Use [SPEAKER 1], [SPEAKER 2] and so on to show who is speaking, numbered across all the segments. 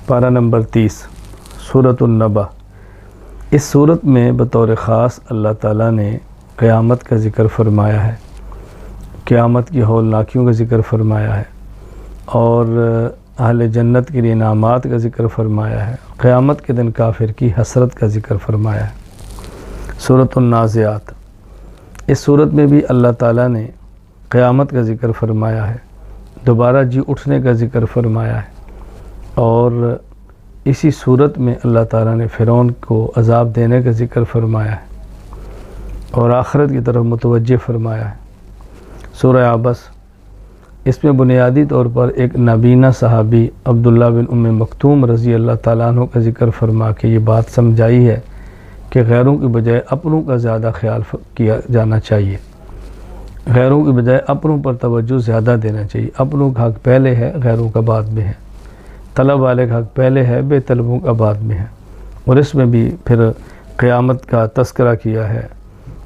[SPEAKER 1] پارہ نمبر 30 سورۃ النبأ۔ اس صورت میں بطور خاص اللہ تعالیٰ نے قیامت کا ذکر فرمایا ہے، قیامت کی ہولناکیوں کا ذکر فرمایا ہے، اور اہل جنت کے لیے انعامات کا ذکر فرمایا ہے، قیامت کے دن کافر کی حسرت کا ذکر فرمایا ہے۔ سورۃ النازعات، اس صورت میں بھی اللہ تعالیٰ نے قیامت کا ذکر فرمایا ہے، دوبارہ جی اٹھنے کا ذکر فرمایا ہے، اور اسی صورت میں اللہ تعالیٰ نے فرعون کو عذاب دینے کا ذکر فرمایا ہے اور آخرت کی طرف متوجہ فرمایا ہے۔ سورہ عبس، اس میں بنیادی طور پر ایک نابینا صحابی عبداللہ بن ام مکتوم رضی اللہ تعالیٰ عنہ کا ذکر فرما کے یہ بات سمجھائی ہے کہ غیروں کی بجائے اپنوں کا زیادہ خیال کیا جانا چاہیے، غیروں کی بجائے اپنوں پر توجہ زیادہ دینا چاہیے۔ اپنوں کا حق پہلے ہے، غیروں کا بعد میں ہے، طلب والے کا حق پہلے ہے، بے طلبوں کا بعد میں ہے۔ اور اس میں بھی پھر قیامت کا تذکرہ کیا ہے،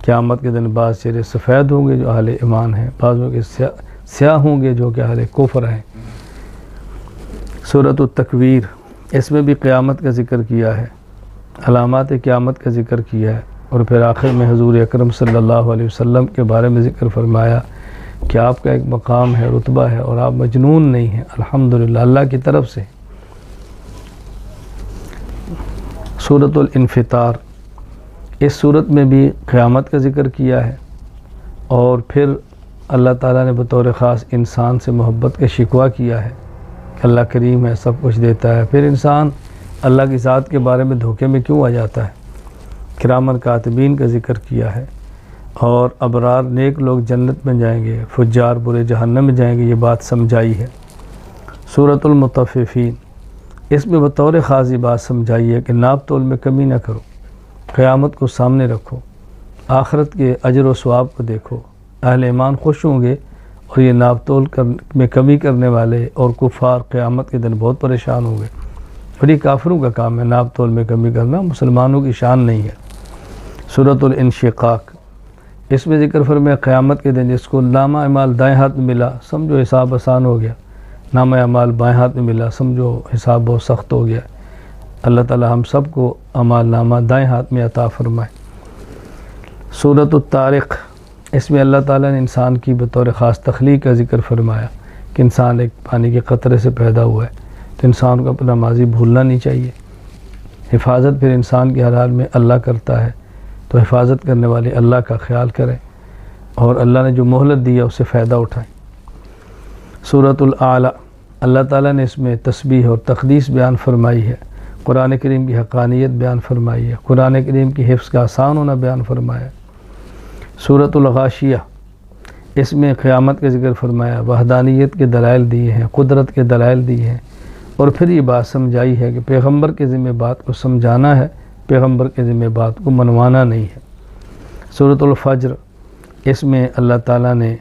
[SPEAKER 1] قیامت کے دن بعض چہرے سفید ہوں گے جو اہل ایمان ہیں، بعضوں کے سیاہ ہوں گے جو کہ اہل کفر ہیں۔ سورۃ التکویر، اس میں بھی قیامت کا ذکر کیا ہے، علامات قیامت کا ذکر کیا ہے، اور پھر آخر میں حضور اکرم صلی اللہ علیہ وسلم کے بارے میں ذکر فرمایا کہ آپ کا ایک مقام ہے، رتبہ ہے، اور آپ مجنون نہیں ہیں، الحمدللہ اللہ کی طرف سے۔ سورۃ الانفطار، اس صورت میں بھی قیامت کا ذکر کیا ہے، اور پھر اللہ تعالیٰ نے بطور خاص انسان سے محبت کا شکوہ کیا ہے کہ اللہ کریم ہے، سب کچھ دیتا ہے، پھر انسان اللہ کی ذات کے بارے میں دھوکے میں کیوں آ جاتا ہے۔ کرامن کاتبین کا ذکر کیا ہے، اور ابرار نیک لوگ جنت میں جائیں گے، فجار برے جہنم میں جائیں گے، یہ بات سمجھائی ہے۔ سورۃ المطففین، اس میں بطور خاص یہ بات سمجھائی ہے کہ ناپ تول میں کمی نہ کرو، قیامت کو سامنے رکھو، آخرت کے اجر و ثواب کو دیکھو، اہل ایمان خوش ہوں گے، اور یہ ناپ تول میں کمی کرنے والے اور کفار قیامت کے دن بہت پریشان ہوں گے۔ اور یہ کافروں کا کام ہے ناپ تول میں کمی کرنا، مسلمانوں کی شان نہیں ہے۔ سورۃ الانشقاق، اس میں ذکر فرمایا قیامت کے دن جس کو نامہ اعمال دائیں ہاتھ میں ملا سمجھو حساب آسان ہو گیا، نامہ اعمال بائیں ہاتھ میں ملا سمجھو حساب بہت سخت ہو گیا۔ اللہ تعالی ہم سب کو اعمال نامہ دائیں ہاتھ میں عطا فرمائے۔ سورۃ الطارق، اس میں اللہ تعالیٰ نے انسان کی بطور خاص تخلیق کا ذکر فرمایا کہ انسان ایک پانی کے قطرے سے پیدا ہوا ہے، تو انسان کو اپنا ماضی بھولنا نہیں چاہیے۔ حفاظت پھر انسان کے ہر حال میں اللہ کرتا ہے، تو حفاظت کرنے والے اللہ کا خیال کریں، اور اللہ نے جو مہلت دی ہے اس سے فائدہ اٹھائیں۔ سورۃ الاعلیٰ، اللہ تعالیٰ نے اس میں تسبیح اور تقدیس بیان فرمائی ہے، قرآن کریم کی حقانیت بیان فرمائی ہے، قرآن کریم کی حفظ کا آسان ہونا بیان فرمایا ہے۔ سورۃ الغاشیہ، اس میں قیامت کا ذکر فرمایا، وحدانیت کے دلائل دیے ہیں، قدرت کے دلائل دیے ہیں، اور پھر یہ بات سمجھائی ہے کہ پیغمبر کے ذمہ بات کو سمجھانا ہے، پیغمبر کے ذمہ بات کو منوانا نہیں ہے۔ سورۃ الفجر، اس میں اللہ تعالیٰ نے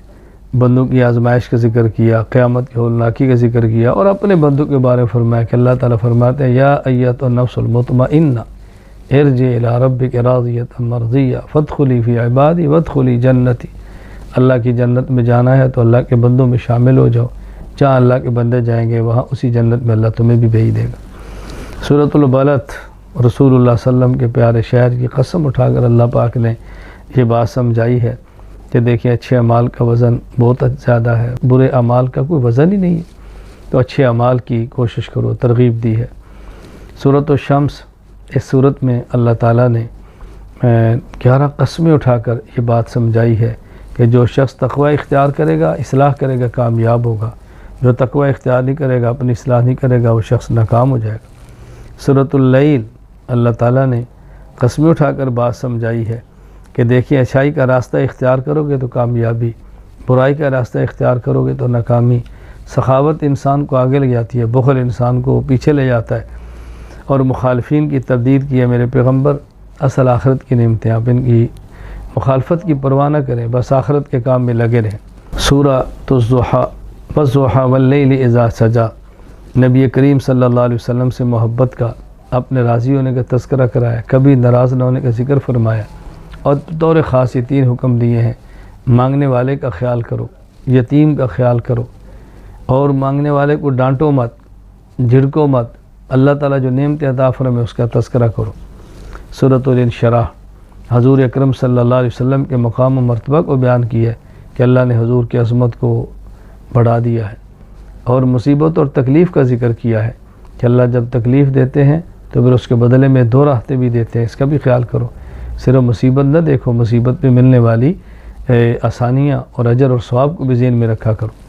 [SPEAKER 1] بندوں کی آزمائش کا ذکر کیا، قیامت کی ہولناکی کا ذکر کیا، اور اپنے بندوں کے بارے میں فرمایا کہ اللہ تعالیٰ فرماتے ہیں یا ایتھا النفس المطمئنہ ارجعی الی ربک راضیۃ مرضیہ فادخلی فی عبادی وادخلی جنتی۔ اللہ کی جنت میں جانا ہے تو اللہ کے بندوں میں شامل ہو جاؤ، جہاں اللہ کے بندے جائیں گے وہاں اسی جنت میں اللہ تمہیں بھی بھیج دے گا۔ سورۃ البلد، رسول اللہ صلی اللہ علیہ وسلم کے پیارے شہر کی قسم اٹھا کر اللہ پاک نے یہ بات سمجھائی ہے کہ دیکھیں اچھے اعمال کا وزن بہت زیادہ ہے، برے اعمال کا کوئی وزن ہی نہیں ہے، تو اچھے اعمال کی کوشش کرو، ترغیب دی ہے۔ سورۃ الشمس، اس صورت میں اللہ تعالیٰ نے 11 قسمیں اٹھا کر یہ بات سمجھائی ہے کہ جو شخص تقوی اختیار کرے گا، اصلاح کرے گا، کامیاب ہوگا، جو تقوی اختیار نہیں کرے گا، اپنی اصلاح نہیں کرے گا، وہ شخص ناکام ہو جائے گا۔ سورۃ اللیل، اللہ تعالیٰ نے قسمیں اٹھا کر بات سمجھائی ہے کہ دیکھیں اچھائی کا راستہ اختیار کرو گے تو کامیابی، برائی کا راستہ اختیار کرو گے تو ناکامی۔ سخاوت انسان کو آگے لے جاتی ہے، بخل انسان کو پیچھے لے جاتا ہے، اور مخالفین کی تردید کی ہے میرے پیغمبر، اصل آخرت کی نعمتیں، آپ ان کی مخالفت کی پرواہ نہ کریں، بس آخرت کے کام میں لگے رہیں۔ سورۃ الضحیٰ، والضحیٰ واللیل اذا سجا، نبی کریم صلی اللہ علیہ وسلم سے محبت کا، اپنے راضی ہونے کا تذکرہ کرایا، کبھی ناراض نہ ہونے کا ذکر فرمایا، اور بطور خاص یہ 3 حکم دیے ہیں۔ مانگنے والے کا خیال کرو، یتیم کا خیال کرو، اور مانگنے والے کو ڈانٹو مت، جھڑکو مت، اللہ تعالیٰ جو نعمت عطا فرمائے اس کا تذکرہ کرو۔ سورۃ الانشراح حضور اکرم صلی اللہ علیہ وسلم کے مقام و مرتبہ کو بیان کیا ہے کہ اللہ نے حضور کی عظمت کو بڑھا دیا ہے، اور مصیبت اور تکلیف کا ذکر کیا ہے کہ اللہ جب تکلیف دیتے ہیں تو پھر اس کے بدلے میں 2 راحتیں بھی دیتے ہیں، اس کا بھی خیال کرو۔ صرف مصیبت نہ دیکھو، مصیبت پہ ملنے والی آسانیاں اور اجر اور ثواب کو بھی ذہن میں رکھا کرو۔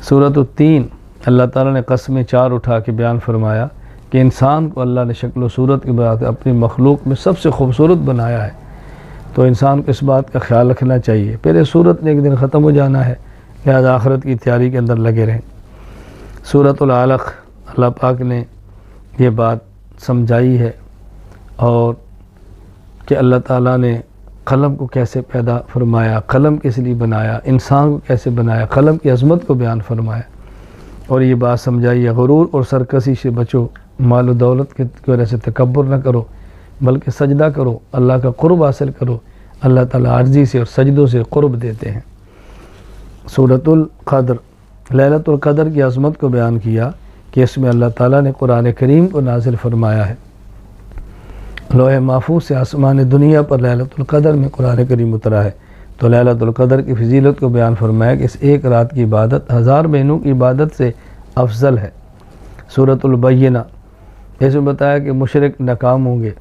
[SPEAKER 1] سورۃ التین اللہ تعالیٰ نے قسمیں 4 اٹھا کے بیان فرمایا کہ انسان کو اللہ نے شکل و صورت کی بات اپنی مخلوق میں سب سے خوبصورت بنایا ہے، تو انسان کو اس بات کا خیال رکھنا چاہیے۔ پہلے صورت نے ایک دن ختم ہو جانا ہے، لہذا آخرت کی تیاری کے اندر لگے رہیں۔ سورۃ العلق اللہ پاک نے یہ بات سمجھائی ہے، اور کہ اللہ تعالیٰ نے قلم کو کیسے پیدا فرمایا، قلم کس لیے بنایا، انسان کو کیسے بنایا، قلم کی عظمت کو بیان فرمایا، اور یہ بات سمجھائی ہے غرور اور سرکشی سے بچو، مال و دولت کی وجہ سے تکبر نہ کرو، بلکہ سجدہ کرو، اللہ کا قرب حاصل کرو۔ اللہ تعالیٰ عاجزی سے اور سجدوں سے قرب دیتے ہیں۔ سورۃ القدر لیلۃ القدر کی عظمت کو بیان کیا کہ اس میں اللہ تعالیٰ نے قرآن کریم کو نازل فرمایا ہے۔ لوح محفوظ سے آسمان دنیا پر لیلۃ القدر میں قرآن کریم اترا ہے، تو لیلۃ القدر کی فضیلت کو بیان فرمایا کہ اس ایک رات کی عبادت 1000 مہینوں کی عبادت سے افضل ہے۔ سورۃ البینہ اس میں بتایا کہ مشرک ناکام ہوں گے،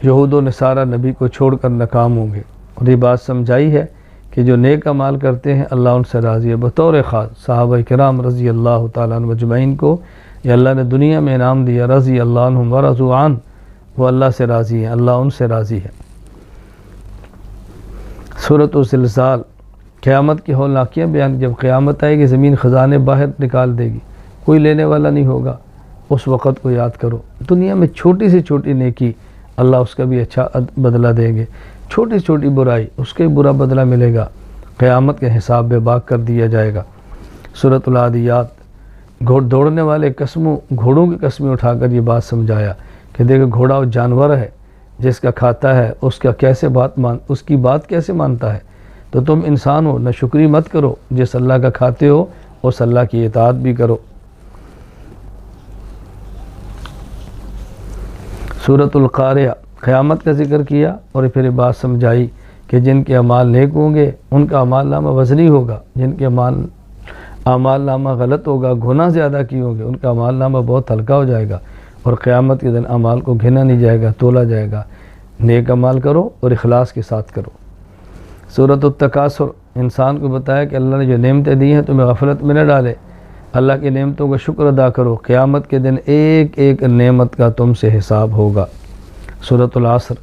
[SPEAKER 1] یہود و نصارہ نبی کو چھوڑ کر ناکام ہوں گے، اور یہ بات سمجھائی ہے کہ جو نیک اعمال کرتے ہیں اللہ ان سے راضی ہے۔ بطور خاص صحابہ کرام رضی اللہ تعالیٰ عنہ اجمعین کو یہ اللہ نے دنیا میں انعام دیا، رضی اللہ عنہم ورضوا عنہ، وہ اللہ سے راضی ہیں، اللہ ان سے راضی ہے۔ سورۃ الزلزال قیامت کی ہولناکیاں بیان، جب قیامت آئے گی زمین خزانے باہر نکال دے گی، کوئی لینے والا نہیں ہوگا، اس وقت کو یاد کرو۔ دنیا میں چھوٹی سے چھوٹی نیکی اللہ اس کا بھی اچھا بدلہ دیں گے، چھوٹی چھوٹی برائی اس کا بھی برا بدلہ ملے گا، قیامت کے حساب بے باک کر دیا جائے گا۔ سورۃ العادیات دوڑنے والے گھوڑوں کی قسمیں اٹھا کر یہ بات سمجھایا کہ دیکھو گھوڑا وہ جانور ہے جس کا کھاتا ہے، اس کی بات کیسے مانتا ہے، تو تم انسان ہو، نہ شکری مت کرو، جس اللہ کا کھاتے ہو اس اللہ کی اطاعت بھی کرو۔ سورۃ القاریہ قیامت کا ذکر کیا، اور پھر یہ بات سمجھائی کہ جن کے اعمال نیک ہوں گے ان کا اعمال نامہ وزنی ہوگا، جن کے اعمال نامہ غلط ہوگا، گناہ زیادہ کی ہوں گے، ان کا اعمال نامہ بہت ہلکا ہو جائے گا، اور قیامت کے دن اعمال کو گھنا نہیں جائے گا، تولا جائے گا۔ نیک اعمال کرو اور اخلاص کے ساتھ کرو۔ سورۃ التکاثر انسان کو بتایا کہ اللہ نے جو نعمتیں دی ہیں تمہیں غفلت میں نہ ڈالے، اللہ کی نعمتوں کا شکر ادا کرو، قیامت کے دن ایک ایک نعمت کا تم سے حساب ہوگا۔ سورۃ العصر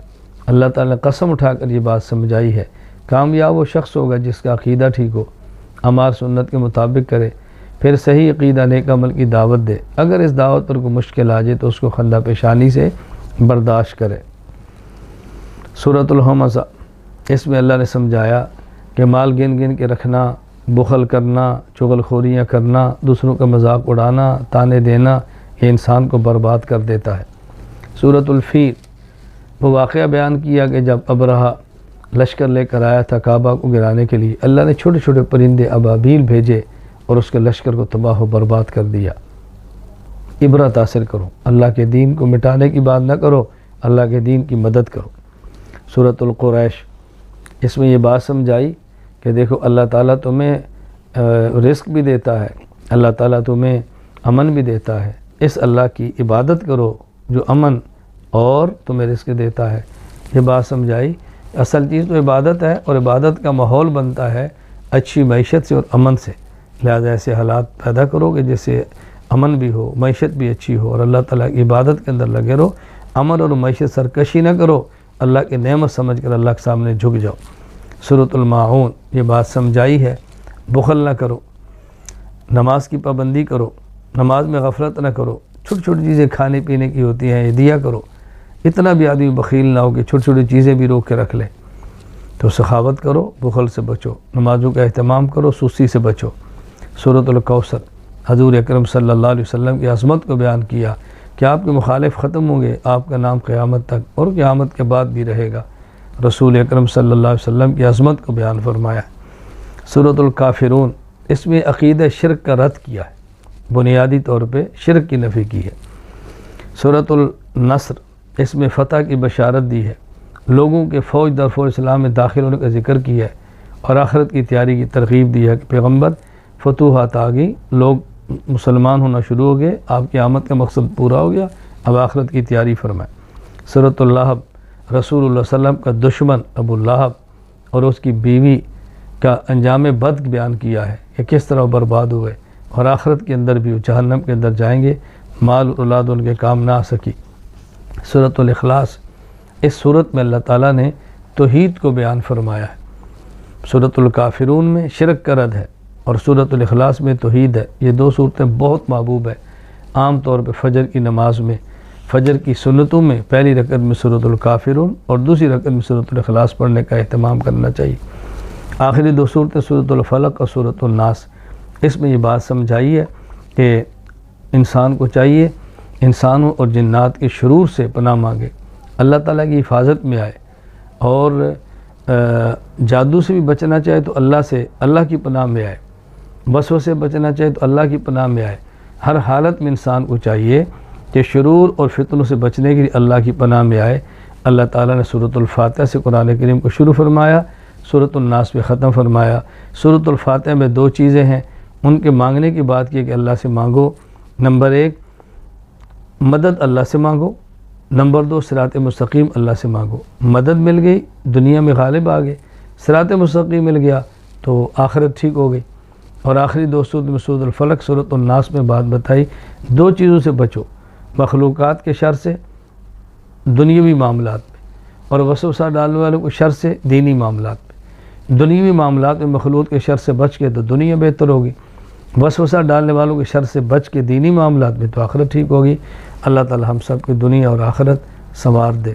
[SPEAKER 1] اللہ تعالیٰ نے قسم اٹھا کر یہ بات سمجھائی ہے، کامیاب وہ شخص ہوگا جس کا عقیدہ ٹھیک ہو، اعمال سنت کے مطابق کرے، پھر صحیح عقیدہ نیک عمل کی دعوت دے، اگر اس دعوت پر کوئی مشکل آ جائے تو اس کو خندہ پیشانی سے برداشت کرے۔ سورۃ الہمزہ اس میں اللہ نے سمجھایا کہ مال گن گن کے رکھنا، بخل کرنا، چغل خوریاں کرنا، دوسروں کا مذاق اڑانا، تانے دینا، یہ انسان کو برباد کر دیتا ہے۔ سورۃ الفیل وہ واقعہ بیان کیا کہ جب ابرہہ لشکر لے کر آیا تھا کعبہ کو گرانے کے لیے، اللہ نے چھوٹے چھوٹے پرندے ابابیل بھیجے اور اس کے لشکر کو تباہ و برباد کر دیا۔ عبرت حاصل کرو، اللہ کے دین کو مٹانے کی بات نہ کرو، اللہ کے دین کی مدد کرو۔ سورۃ القریش اس میں یہ بات سمجھائی کہ دیکھو اللہ تعالیٰ تمہیں رزق بھی دیتا ہے، اللہ تعالیٰ تمہیں امن بھی دیتا ہے، اس اللہ کی عبادت کرو جو امن اور تمہیں رزق دیتا ہے۔ یہ بات سمجھائی اصل چیز تو عبادت ہے، اور عبادت کا ماحول بنتا ہے اچھی معیشت سے اور امن سے، لہذا ایسے حالات پیدا کرو کہ جس سے امن بھی ہو، معیشت بھی اچھی ہو، اور اللہ تعالیٰ کی عبادت کے اندر لگے رہو۔ امن اور معیشت سرکشی نہ کرو، اللہ کی نعمت سمجھ کر اللہ کے سامنے جھک جاؤ۔ سورۃ الماعون یہ بات سمجھائی ہے، بخل نہ کرو، نماز کی پابندی کرو، نماز میں غفلت نہ کرو، چھوٹی چھوٹی چیزیں کھانے پینے کی ہوتی ہیں یہ دیا کرو، اتنا بھی آدمی بخیل نہ ہو کہ چھوٹی چھوٹی چیزیں بھی روک کے رکھ لے، تو سخاوت کرو، بخل سے بچو، نمازوں کا اہتمام کرو، سستی سے بچو۔ سورۃ الکوثر حضور اکرم صلی اللہ علیہ وسلم کی عظمت کو بیان کیا کہ آپ کے مخالف ختم ہوں گے، آپ کا نام قیامت تک اور قیامت کے بعد بھی رہے گا۔ رسول اکرم صلی اللہ علیہ وسلم کی عظمت کو بیان فرمایا۔ سورۃ الکافرون اس میں عقیدہ شرک کا رد کیا ہے، بنیادی طور پہ شرک کی نفی کی ہے۔ سورۃ النصر، اس میں فتح کی بشارت دی ہے، لوگوں کے فوج در فوج اسلام میں داخل ہونے کا ذکر کیا ہے، اور آخرت کی تیاری کی ترغیب دی ہے کہ پیغمبر فتوحات آ گئی، لوگ مسلمان ہونا شروع ہو گئے، آپ کی آمد کا مقصد پورا ہو گیا، اب آخرت کی تیاری فرمائیں۔ سورۃ اللہب، رسول اللہ صلی اللہ علیہ وسلم کا دشمن ابو لہب اور اس کی بیوی کا انجام بد بیان کیا ہے کہ کس طرح وہ برباد ہوئے، اور آخرت کے اندر بھی وہ جہنم کے اندر جائیں گے، مال اور اولاد ان کے کام نہ آ سکی۔ سورۃ الاخلاص، اس صورت میں اللہ تعالیٰ نے توحید کو بیان فرمایا ہے۔ سورۃ الکافرون میں شرک کا رد ہے، اور سورۃ الاخلاص میں توحید ہے۔ یہ دو صورتیں بہت محبوب ہے۔ عام طور پہ فجر کی نماز میں، فجر کی سنتوں میں پہلی رکعت میں سورۃ الکافرون اور دوسری رکعت میں سورۃ الاخلاص پڑھنے کا اہتمام کرنا چاہیے۔ آخری دو صورتیں سورۃ الفلق اور سورۃ الناس، اس میں یہ بات سمجھائی ہے کہ انسان کو چاہیے انسانوں اور جنات کے شرور سے پناہ مانگے، اللہ تعالیٰ کی حفاظت میں آئے، اور جادو سے بھی بچنا چاہے تو اللہ کی پناہ میں آئے، وسوسے سے بچنا چاہے تو اللہ کی پناہ میں آئے۔ ہر حالت میں انسان کو چاہیے کہ شرور اور فتنوں سے بچنے کے لیے اللہ کی پناہ میں آئے۔ اللہ تعالیٰ نے سورۃ الفاتحہ سے قرآن کریم کو شروع فرمایا، سورۃ الناس میں ختم فرمایا۔ سورۃ الفاتحہ میں دو چیزیں ہیں، ان کے مانگنے کی بات کی کہ اللہ سے مانگو۔ نمبر ایک، مدد اللہ سے مانگو۔ نمبر دو، صراط مستقیم اللہ سے مانگو۔ مدد مل گئی، دنیا میں غالب آ گئے، صراط مستقیم مل گیا تو آخرت ٹھیک ہو گئی۔ اور آخری دو صورت میں سورۃ الفلق، سورۃ الناس میں بات بتائی، دو چیزوں سے بچو، مخلوقات کے شر سے دنیاوی معاملات میں، اور وسوسہ ڈالنے والوں کے شر سے دینی معاملات میں۔ دنیاوی معاملات میں مخلوق کے شر سے بچ کے تو دنیا بہتر ہوگی، وسوسہ ڈالنے والوں کے شر سے بچ کے دینی معاملات میں تو آخرت ٹھیک ہوگی۔ اللہ تعالی ہم سب کی دنیا اور آخرت سنوار دے۔